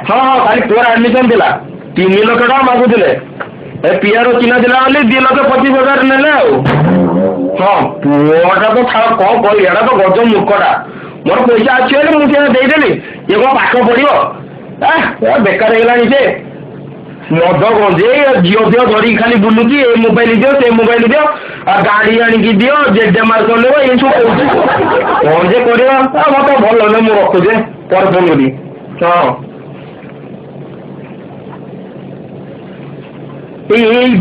हाँ हाँ खाली पुअर आडमिशन थिला 3 लाख टका मागुले पीआर चिन्ह थिला 2,25,000 नेले हाँ पुअटा तो कौन कह तो गज मूर्खटा मोर पैसा अच्छी मुझे देदेली ये कौन पाठ पढ़ो बेकार होगा से मद गंजे झील दियो धरिकी खाली बुलुची ए मोबाइल दियो से मोबाइल दियो गाड़ी आणिकी दियो जेडे मार्क ले ये सब कौन जे कर मत भल ना मुझे रखुचे पर फोन करी हाँ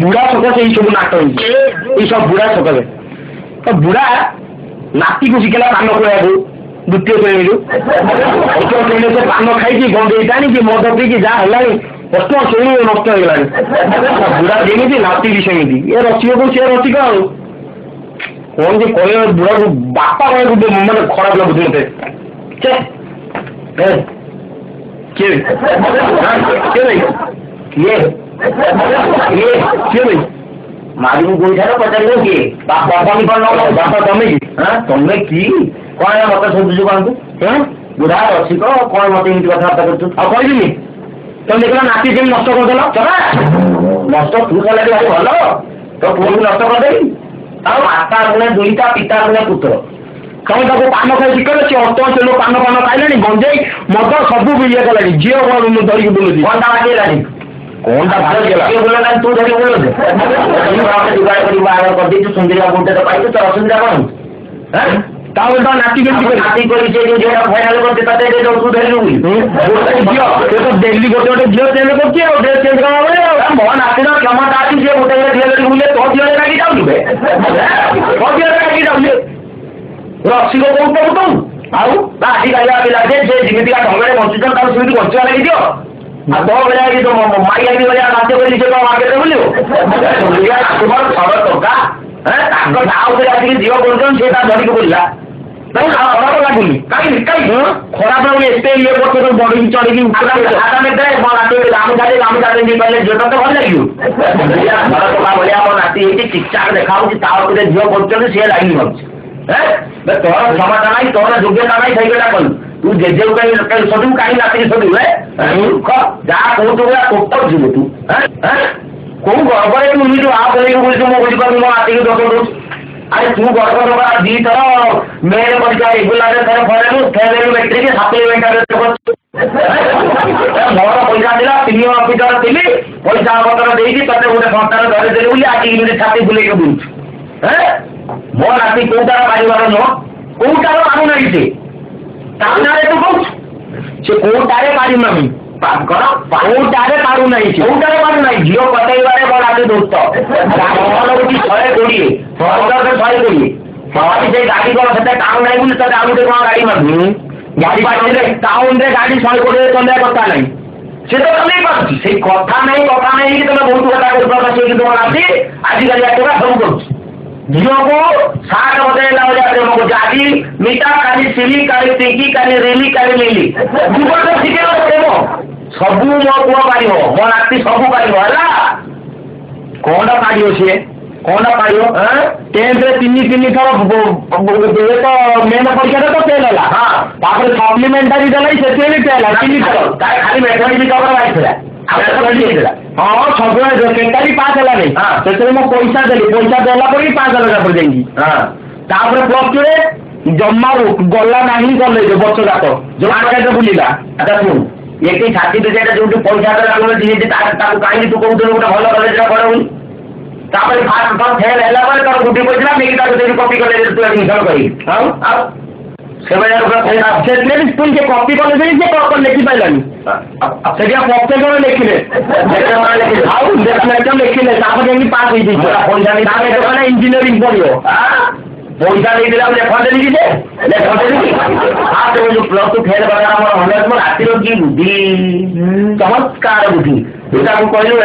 बुढ़ा सकाशे ये सब नाट ये सब बुढ़ा सकाशे तो बुढ़ा नाती को शिखेला पान खोया द्वितीय श्रेणी प्रथम श्रेणी से पान खाई गंदे टाणी मद पी जहाँ है प्रथम श्रेणी नष्ट हो गला बुढ़ा जमी नाती भी सेमती ये रसिक को सी रसिक कौन जे कह बुढ़ा को बापा कह मैंने खराब लगुच मत मारी को गोईठा पचार किए बापा तमें कि तमें कि कौन मत सोचु कौन बुढ़ा रसिक कौन मत कथबार्ता कर कहली तुम देखना नाती केमी नष्ट करदेल चला नष्ट तू कले भाई भल तो पुओ को नष्ट करदे माता रे दुईटा पिता रे पुत्र कौन ताको पान खाई शिखेले सी अष्टम श्रेणी पान खाइला गंजे मद सब ये कला झील धरिकी बुलुची कौन बाजेला कौन तू धरी बोल जुगाड़ कर बाहर कर दी सुंदरिया गुंटे तो पाई तो असुविधा कौन नाती नाती फाइनाल करते तू धरी डेली गोटे गोटे झील चेंज कर चेंज मो नाती क्षमता अच्छी सी गोटे झील बुले तो झील रागी जाऊे तो झील रागी जाऊे रसिक कौन करू तू आजिकल पिला जमीती ढंग से बंचुन सेमती बचा लगी दियो तो बेला तो माई आगे भैया नाचे बोली से मार्केट बोलो टका आसिक झील बोलुन से धरिकी बोलला खराब लगुनि कहीं खराब लगुनि एत ये बढ़ी चढ़ी जो तो भल लगे घर टका भाया मो नाती चिकचाक देखा झील बोलते सी लगे तोर क्षमता ना तोर योग्यता ना सही कटा कलु तू जेजे सदू कहीं नाती सदू जहाँ कहतु कोट जीव तू कौ गर्भर तू नुझु बोली मो बुझीपार मो नाती को दोष दौ अरे तू गर्भ दबा दी थर मेल परीक्षा रेगुलर थर फरेलु फेल मेट्रिक सप्लीमेंटारी मोर पैसा दिला सीनियर ऑफिसर थी पैसा पत्र देती ते गोटे संस्थान धरदेली बोली आज छाती बुले बुलुचु मो नाती कौटार पारिबार नुह कौटार पारुना से तू कौन से कौटारे पारिना कौटारे पारुना कौटारे पारुना झील कटेबारे मो नाती दोस्त हूँ 120 120 से गाड़ी कौन से टाउन ना बोली तेज आगे कौन गाड़ी मारू गाड़ी टाउन रे गाड़ी 120 चंदा कथा ना से तो चल पार्टी से कथा नहीं कि तुम बहुत कथा कर तुम नाती आजिकल सब कर झील को साठ बदला प्रेम को जाती मीठा काली सिली काली टिंकी काली रिली काली लीली शिखे प्रेम सबू मो पुआ पार मो नाती सब पार है कौन पार सी कौन पार 10th 3 थर तो मेन परीक्षा तो फेल है सप्लीमेंटारी देला से फेल 3 थर खाली मैथमेटिक्स हाँ सब केटारी पास है से मो पैसा देली पैसा देला पर 5,000 पर जाइए प्लस टू जमा गला ना कॉलेज वर्ष जाक जो मार्केट बुलिला अच्छा शुण ये सर्टिफिकेट जो पैसा देला कहीं तू कहते गोटे भल कलेज पढ़ाऊनी फास्ट फेल है तर गुटी पैसा नहीं कॉपी कलेज तू एडमिशन करी स्कूल के कॉपी कले से प्रॉपर लिखि पाइलानी से प्रत्येक लिखिले लिखिले पास पैसा इंजीनियरिंग पढ़ो पैसा नहीं दिला लेखन देली जो प्लस टू फेल बगैर मन रातिर की बुद्धि चमत्कार बुद्धि दुटा कहलु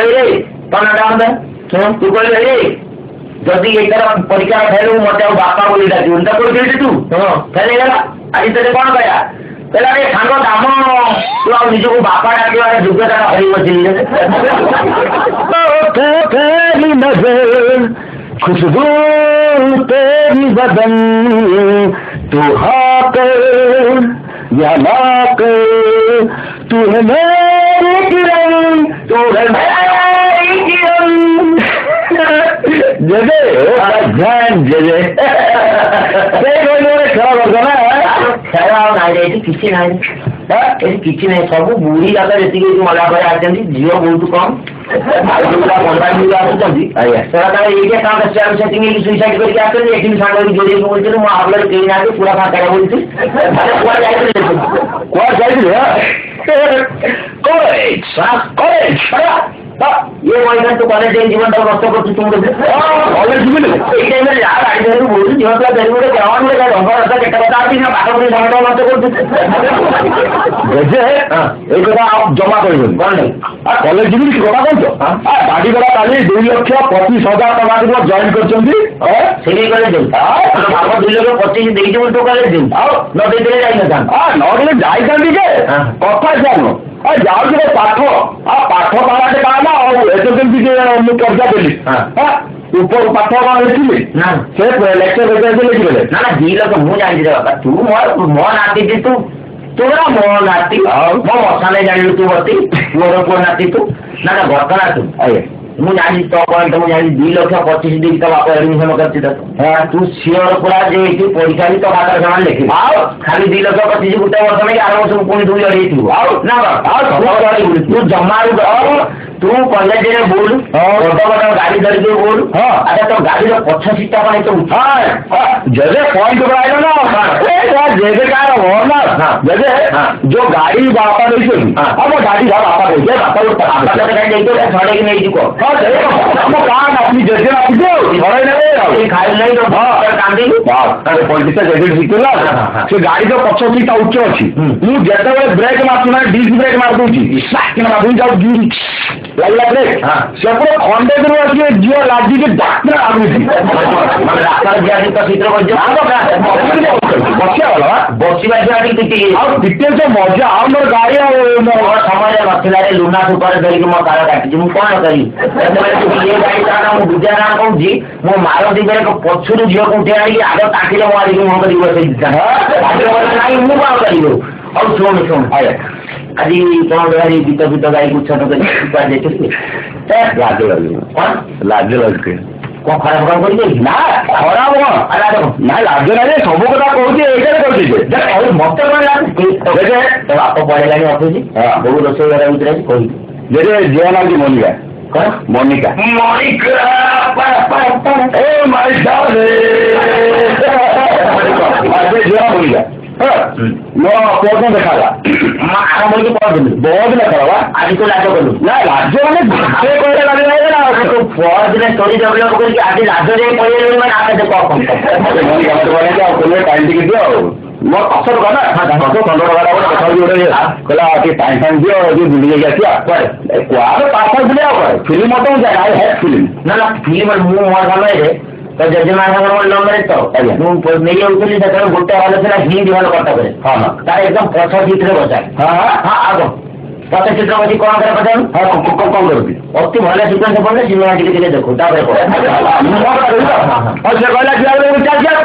तू कहलु जदि एटार परीक्षा फेल मत बापा बोली डाक तू फेल आज तेरे कौन कहया कहला रे सांग दाम तू आ निज को बापा डाक योग्यता हरी तेरी नजर खुशबू तेरी बदन तू हाँ कर या ना कर तू है ଏଠି କିଛି ନାହିଁ ଏଠି କିଛି ନାହିଁ ସବୁ ବୁଢୀ ଯାକ ଯେତିକି ମଲା ପରେ ଆସିଛନ୍ତି ଝିଅ ବହୁତ କମ୍ ଆସୁଛନ୍ତି ସେମାନେ ଏଇଟା କାରଣ ସେଟିଂ ସୁଇସାଇଡ୍ କରିକି ଆସୁଛନ୍ତି ଏଠି ବି ସାଙ୍ଗ ଯୋଡିକି ବୁଲୁଛନ୍ତି ମୋ ହାବଳରେ କେହି ନାହାନ୍ତି ପୁରା ଫାଙ୍କା ବୁଲୁଛି କୁଆଡେ ଯାଇଥିଲେ ये वही तो कॉलेज जीवन नष्ट कर कॉलेज এই টাইমে যা গাড়ি ধরে বলছি জীবনটা ধরে বলে গ্রাউন্ড में रंग रास्ता केटा बता आती ना बाटा पुरी समय नष्ट कर जे এই কথা জমা করবেন কোন নাই আর কলেজ জীবন কি কথা বলছো আর গাড়ি ভাড়া কালি 2,25,000 টাকা দিব জয়েন করছন্তি সেই কলেজ দেন বাবা 2,25,000 দেই দিব তো কলেজ দেন আর ন দেই যাই না জান আর ন দিলে যাই জান দিকে কথা জানো আর যাও যে পাঠ আর পাঠ পড়াতে কানা আর এসএসএলসি কে আমি कर्जा দেলি হ্যাঁ ऊपर पाठ लिखिले ना से लेक्चर लिखिले ना ना जी लोग मु जान दे बाबा तू मो नाती तू तोरा मो नाती मो मसाले जान तू बती मोर को नाती तू ना ना घटना तू आए मु जानी तो पॉइंट मु जानी 2,25,000 देई तो बाप एडमिशन करती तो हां तू सियोर पूरा जे की परीक्षा भी तो खातर सामान लिखि आओ खाली 2,25,000 गुटा वर्ष में 8 वर्ष कोनी 2 लड़ी थी आओ ना आओ तू जमा तू कॉलेज रे बोल बड़ा गाड़ी धर के बोल हां अरे तो गाड़ी रो पछ सीटा पर तो हां जजे पॉइंट पर आइलो ना ए जजे का हो ना जजे जो गाड़ी बापा नहीं सुन अब गाड़ी बापा नहीं है बापा आपका गाड़ी नहीं तो छोड़े की नहीं को हां हम कान अपनी जजे आप दो छोड़े नहीं ये खाई नहीं तो कांदी अरे पॉलिटिक्स जजे सिखला से गाड़ी रो पछ सीटा उच्च अछि मु जेते ब्रेक मारछु ना डिस्क ब्रेक मार दूची साइकिल मार दूं जाऊ गिरी लगला ब्रेक सेपरे खंडे करू आके जियो लागी के डॉक्टर आगु थी माने रास्ता जियानी तो चित्र कर जो बसिया वाला बसिया जियानी टिटी और डिटेल से मजा आ मोर गाड़ी और समय नथिला रे लुना सुपर धरि के मो कार काटी मु कोन करी ये गाड़ी का मु बुझा ना कहू जी मो मारो दिबे को पछुरु जियो को उठे आई आगे ताकिले मारी मो करी बसे नहीं मु बा करियो और सुन आया আজি তোমার গাড়ি বিত গাড়ি গুছানো করে পার যেতে লাগে লাগে লাগে কোন খারাপ কাম করি না খারাপ আরে দেখো না লাগে না রে সব কথা কইছে এইটারে কইছে দেখ আর মত করে লাগে দেখে তো আপো পড়ে লাগে অফিস বহু রসই ঘর ভিতরে কই যে জিয়া লাগি মনিকা কোন মনিকা ও মাই ডার্লিং আরে জিয়া মনিকা नो कोन देखाला आराम होके पढ़ दे बहुत दिन करवा आज तो लाजो करू ना लाजो माने से कोरे लागे ना तो फौज ने स्टोरी डेवलप करके आज लाजो जे पहिले माने आके देखो कौन बोले कि आपको टाइम टिकट दियो मो असर कना हां तो 15 वाला কথা দিও কলা আকে টাইম টাইম দিও যে ভিডিও গেছিয়া করে কোয়ার পাসা দিও করে ফিল্ম মতো যায় আই হ্যাভ ফিল্ম না না ফিল্ম মু মোর ভালো রে तो जजमान नंबर तो नहीं उठली गोटे वाले से हिंदी वाला करता है हाँ हाँ तार एकदम पछ चित्र बचा हाँ हाँ हाँ आगो पछ चित्र बची कौन करे पचार हाँ कौन करती अति भले सिक्वेंस पड़े सिनेमा टिके देखो तापर और से कहला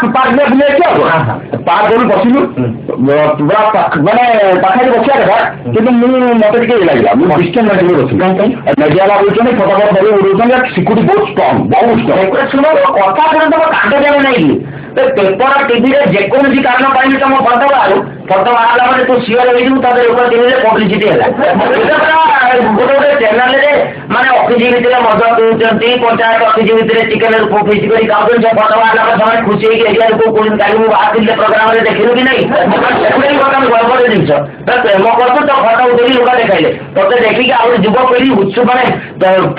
कि पार्क में बुले क्या पार्क में बसिलु पूरा माने पाखा बसिया था किंतु मु मते के लागला मु डिस्टेंस में बसि नजियाला बोलछने फटाफट धरि उड़ुछन सिक्योरिटी बहुत स्ट्रांग सुनो कथा करे तो कांड जाने नहीं तो पेपर टीवी रे जेकोसी कारण पाई तुम फोटो बाहरला माने तू सियर होई तू तादर ऊपर टीवी रे पब्लिसिटी हैला गोटे चैनल रे माने ऑफिस भीतर मजा दूचंती पंचायत ऑफिस भीतर चिकन रो फिश करी खाउछन से फोटो बाहरला पर समय खुशी होई एरिया को कोन काली मु बाहर दिले प्रोग्राम रे देखिलु कि नहीं सेपरे बटन गड़बड़ जिंस तो प्रेम करतो तो फोटो उठेली लोग देखाइले तोते देखि कि आउ युवा पीढ़ी उत्सुक माने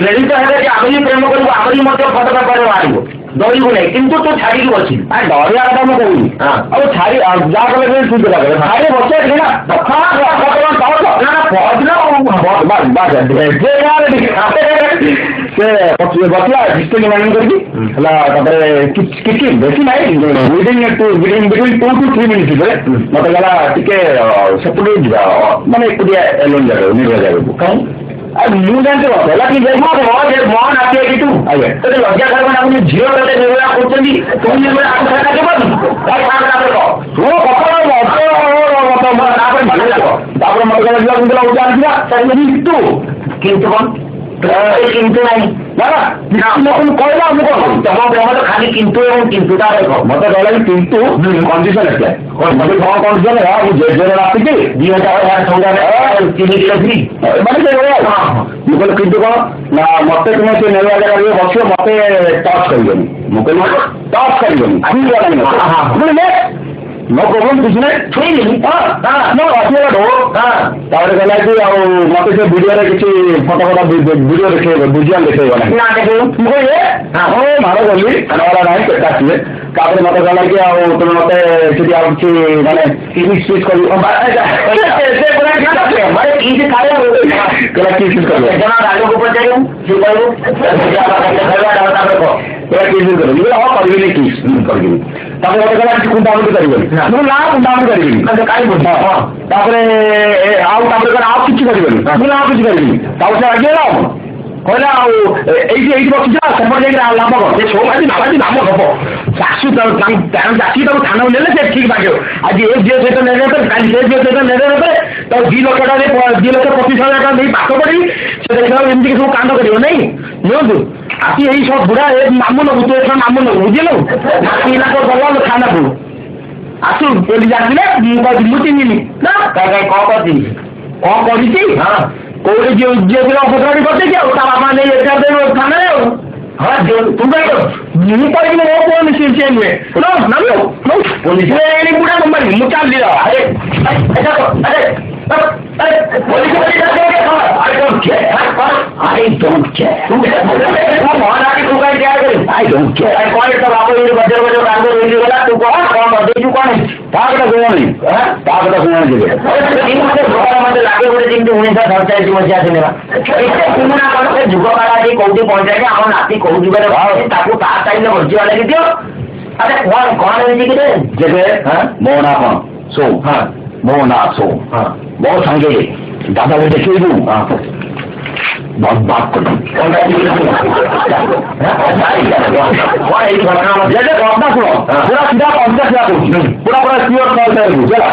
प्रेरित हेबे जे आमी प्रेम करबो आमी मते फोटो पेपर मारिबो दौड़ू नहीं किंतु तू छाड़ी बची डरिया कथा मुझे कहूँ अब छाड़ी जा कर ठीक लगे छाड़ी बचे बचिया डिस्टेंस मैनेज करके किसी बेसी ना बिटवीन 2 to 3 मिनिट्स मत गला टिके सेपटे माने एकुटिया एलोन जागे निर्वा जागे कहीं मु जानते पहला कि मन आती है कि तू तो लज्जा कर अपनी झील करते निर्भया करछंदी तुम निर्भया आको खाना के बाद काय खाना कर तू कपड़ा मत मत तापर भले लागो तापर मत गला उजान दिया तरी तू किंतु कौन किंतु नहीं না না যখন কয়লা আমি তখন আমার তো খালি কিন্তু এবং কিন্তুটা মতো গেলে কিন্তু কন্ডিশন আছে মতো তোমার কন্ডিশন জেনে রাখছি দিয়ে চিনি কিলো ফ্রি মানে ମୁଁ କହିଲି କିନ୍ତୁ କ'ଣ ନା ମତେ ତୁମେ ସେ ନେବା ଜାଗାରେ ବସିବ ମତେ ଟଚ୍ କରିବନି ମୁଁ କହିଲି ଟଚ୍ କରିବନି नो प्रॉब्लम कुछ नहीं नो ଆସିଗଲାଠୁ ତାପରେ କହିଲା କି ଆଉ ମତେ ସେ ଭିଡିଓରେ କିଛି ଫଟୋ ଫଟୋ ଭିଡିଓ ଦେଖେଇବ ଭିଜୁଆଲ ଦେଖେଇବ ନାହିଁ ନା ଦେଖେଇବ ମୁଁ କହିଲି ହଁ ମାଡ଼ ଗଲି ଖାନାବାଲା ନାହିଁ ପେଟା ଆସିଲେ ତାପରେ ମତେ କହିଲା କି ଆଉ ତୁମେ ମତେ ସେଠି ଆଉ କିଛି ମାନେ କିସ୍ ପିସ୍ କରିବ ମାନେ କିସ୍ ଖାଇବା କହିଲା କିସ୍ ପିସ୍ କରିବ ରାଜକୁ ପଚାରିବୁ ସେ କହିବୁ ତାପରେ କହ କହିଲା କିସ୍ ପିସ୍ କରିବ ହଁ କରିବିନି କିସ୍ କରିବିନି ତାପରେ ମତେ କହିଲା କିଛି କୁଣ୍ଟାମୁଟି କରିବନି ମୁଁ ନା କୁଣ୍ଟାମୁଟି କରିବିନି ତାପରେ ଆଉ କିଛି କରିବନି ମୁଁ ନା କିଛି କରିବିନି ତାପରେ ସେ ଆଗେଇଲା କହିଲା ଆଉ ଏଇଠି ବସିଛ ସେପଟେ ଯାଇକି ଲାଭ କର ସେ ସୌଭାଜି ନାଭାଜି ନାମ ହବ ଶାଶୁ ଚାଷୀ ତାକୁ ଥାନାକୁ ନେଲେ ସେ ଠିକ୍ ବାଗିବ ଆଜି ଏ ଝିଅ ସହିତ ନେଲେ କାଲି ସେ ଝିଅ ସହିତ ନେଲେ ତାକୁ 2 ଲକ୍ଷ ଟଙ୍କା 2,25,000 ଟଙ୍କା ଦେଇ ପାଠ ପଢି ସେ ଦେଖିଲା ଏମିତି ସବୁ କାଣ୍ଡ କରିବ ନାଇଁ ନିଅନ୍ତୁ ଆସି ଏଇ ସବୁ ବୁଢା ଏ ନାମ ନବୁ ତୁ ଏଥର ନାମ ନବୁ ବୁଝିଲୁ ଗଲ ଥାନାକୁ ଆସୁ ପୋଲିସ ଆସିଲେ ମୁଁ କହିଲି ମୁଁ ଚିହ୍ନିନି ନା କ'ଣ କରିଛି କୋଉଠି ଝିଅ ପିଲା ଅପରାଧୀ କରିଦେଇଛି ଆଉ ତା ବାପା ନେଇ ଏକା ଦେବ ଥାନାରେ ଆଉ ହଁ ତୁ କାଇଁ ମୁଁ କହିବି ମୋ ପୁଅ ସେ ନୁହେଁ ପୋଲିସ ବୁଢା କମ୍ପାନୀ ମୁଁ ଚାଲିଲି I don't care. I don't care. I don't care. I call it the Babu Bajar Rango Villa to go on or did you call it? Talk of the woman. Talk of the woman. You must have gone on the Lago to win the franchise was just in the Jugakari Kodi Ponte, I'm not the Kodi Taku Tata in the Virtuality. I said, one corner is it? Mona, so, Mona, so, more Sunday. दादा वो देखिए बहुत बात कर जैसे घटना सुनो पूरा सीधा 50 लाख पूरा क्लियर चला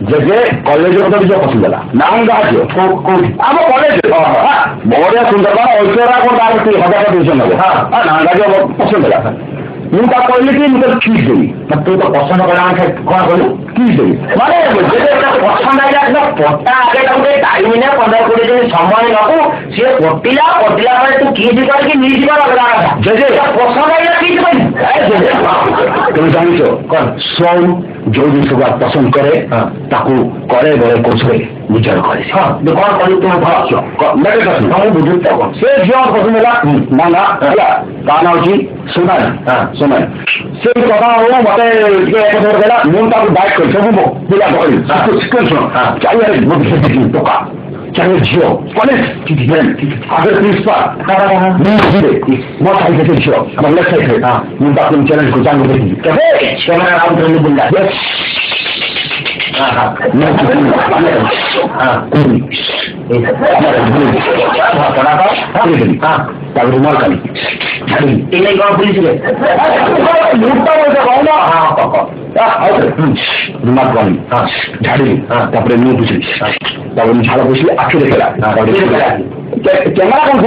जैसे कॉलेज जो पसंद है नाम गाजो आम कॉलेज बढ़िया सुंदरबन ऐश्वर्या को 1000 ट्यूशन लगे नाम गाजो पसंद है ମୁଁ ତା କହିଲି କି ମୁଁ ତ କିସ୍ ଦେବି ତୁ ତ ପସନ୍ଦ କଲା କ'ଣ କହିଲୁ କିସ୍ ଦେବି ମାନେ ପସନ୍ଦ ଆଇଲା ପଟା ଆଗେ ତାକୁ ଟାଇମ୍ ନେ 15-20 ଦିନ ସମୟ ନବୁ ସିଏ ପଟିଲା ପରେ ତୁ କିସ୍ କରିକି ନେଇଯିବା ଲଗା ପସନ୍ଦ ଆଇଲା କିସ୍ ପାଇଁ তুমি জানিছ କ'ଣ ସୋ ଯୋଉ ଜିନିଷକୁ ପସନ୍ଦ କରେ ତାକୁ କରେ ବଳେ କୌଶଳେ ନିଜର କରେ ହଁ କ'ଣ କରିବୁ ତୁମେ ମୁଁ ବୁଝୁଛି ସେ ଝିଅ ପସନ୍ଦ ହେଲା ନା ହେଲା ତା ନାଁ ହେଉଛି ସୁନାଲି ସୁନାଲି ସେ କଥା ହଉ ମତେ ଟିକେ ଏପଟ ଦେଲା ମୁଁ ତାକୁ ବାଇକ୍ କରି ସବୁ ପିଲା କହିଲି ଶୁଣ ଚାରିଆଡ଼େ ଟଙ୍କା ଚାରିଆଡ଼େ ଝିଅ କଲେଜ ଆଗରେ ପ୍ରିନ୍ସିପାଲ ମୋ ସାଇଡ୍ ଝିଅ ଆମ ଲେଫ୍ଟ ସାଇଡ୍ରେ ମୁଁ ତାକୁ ଚ୍ୟାଲେଞ୍ଜ କରୁଛି ତାଙ୍କୁ ଦେଖିବି କେବେ ସେମାନେ ଆଉ ବୁଲିଲା रुमाल खाली कौन पुलिस रुमाल कौन झाड़ी मुँह पुछली झाड़ पुछली आखि देखला कैमरा कौन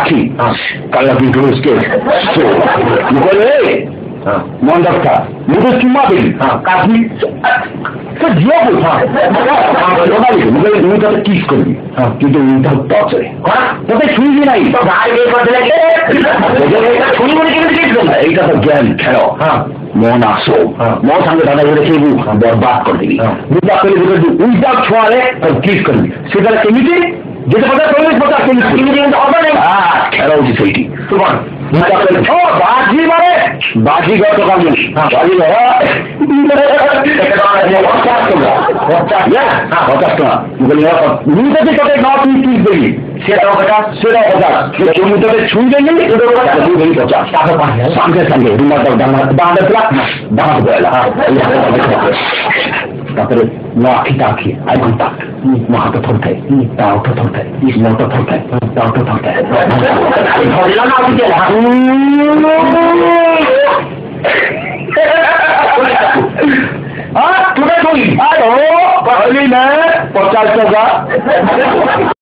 आखि काला उसके मंडप था मुझे चुम्मा देगी काफी ଝିଅ କିସ୍ କରିବି କିନ୍ତୁ ଟଚ୍ ରେ ତତେ ଛୁଇଁବି ନାହିଁ ଏଇଟା ତ ଗେମ୍ ଖେଳ ମୋ ନାଁ ସୋ ମୋ ସାଙ୍ଗେ ଦାଦାକୁ ଦେଖେଇବୁ ବର୍ବାଦ କରିଦେବି ମୁଁ ତା କହିଲି ଉଲ୍ଟା ଛୁଆରେ କିସ୍ କରିବି ସେଟା କେମିତି ଯେତେ ପଚାଶ କେମିତି ଖେଳ ହଉଛି ସେଇଠି ତୁ କ'ଣ बाजी मारे बाजी का तो काम नहीं बाजी छू देंगे 50 सामने संगे ତାପରେ ମୋ ଆଖି ତା ଆଖି ଆଇ କଣ୍ଟାକ୍ଟ ମୋ ହାତ ଥରୁଥାଏ ତା ଓଠ ଥରୁଥାଏ ମୋ ଓଠ ଥରୁଥାଏ ତା ଓଠ ଥରୁଥାଏ ଧରିଲା ନା ତୁ କହିଲି ନା 50 ଟଙ୍କା